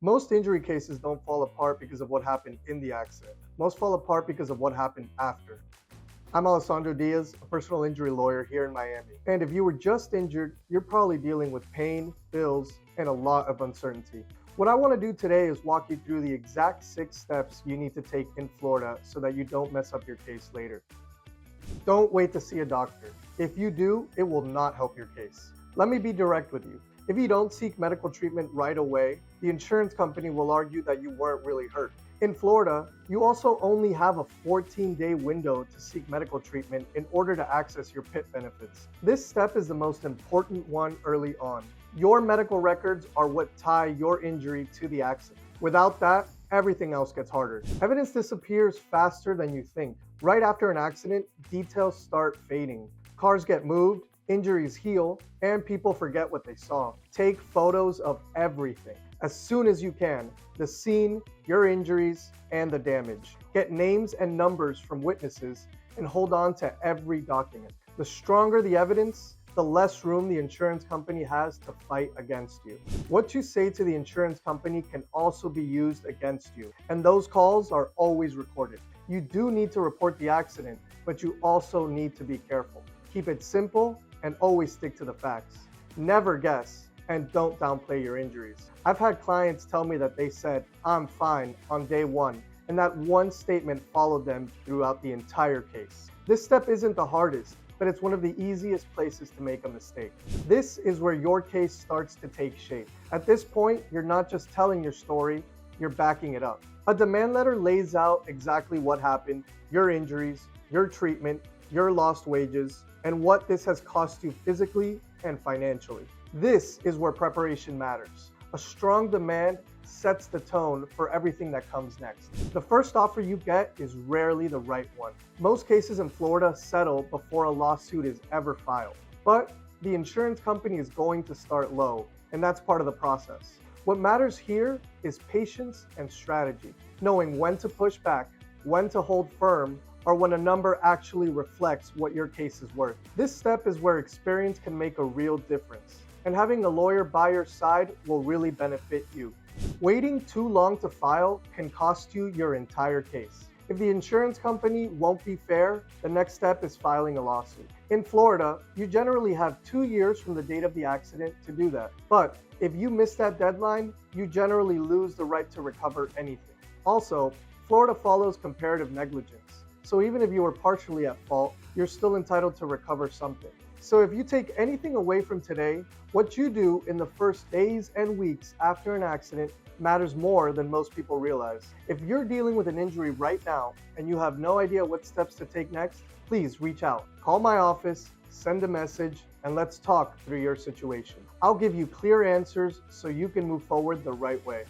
Most injury cases don't fall apart because of what happened in the accident. Most fall apart because of what happened after. I'm Alessandro Diaz, a personal injury lawyer here in Miami. And if you were just injured, you're probably dealing with pain, bills, and a lot of uncertainty. What I want to do today is walk you through the exact 6 steps you need to take in Florida so that you don't mess up your case later. Don't wait to see a doctor. If you do, it will not help your case. Let me be direct with you. If you don't seek medical treatment right away, the insurance company will argue that you weren't really hurt. In Florida, you also only have a 14-day window to seek medical treatment in order to access your PIP benefits. This step is the most important one early on. Your medical records are what tie your injury to the accident. Without that, everything else gets harder. Evidence disappears faster than you think. Right after an accident, details start fading. Cars get moved, injuries heal, and people forget what they saw. Take photos of everything as soon as you can: the scene, your injuries, and the damage. Get names and numbers from witnesses and hold on to every document. The stronger the evidence, the less room the insurance company has to fight against you. What you say to the insurance company can also be used against you, and those calls are always recorded. You do need to report the accident, but you also need to be careful. Keep it simple and always stick to the facts. Never guess, and don't downplay your injuries. I've had clients tell me that they said, "I'm fine," on day one, and that one statement followed them throughout the entire case. This step isn't the hardest, but it's one of the easiest places to make a mistake. This is where your case starts to take shape. At this point, you're not just telling your story, you're backing it up. A demand letter lays out exactly what happened, your injuries, your treatment, your lost wages, and what this has cost you physically and financially. This is where preparation matters. A strong demand sets the tone for everything that comes next. The first offer you get is rarely the right one. Most cases in Florida settle before a lawsuit is ever filed. But the insurance company is going to start low, and that's part of the process. What matters here is patience and strategy, knowing when to push back, when to hold firm, or when a number actually reflects what your case is worth. This step is where experience can make a real difference, and having a lawyer by your side will really benefit you. Waiting too long to file can cost you your entire case. If the insurance company won't be fair, the next step is filing a lawsuit. In Florida, you generally have 2 years from the date of the accident to do that. But if you miss that deadline, you generally lose the right to recover anything. Also, Florida follows comparative negligence. So even if you were partially at fault, you're still entitled to recover something. So if you take anything away from today, what you do in the first days and weeks after an accident matters more than most people realize. If you're dealing with an injury right now and you have no idea what steps to take next, please reach out. Call my office, send a message, and let's talk through your situation. I'll give you clear answers so you can move forward the right way.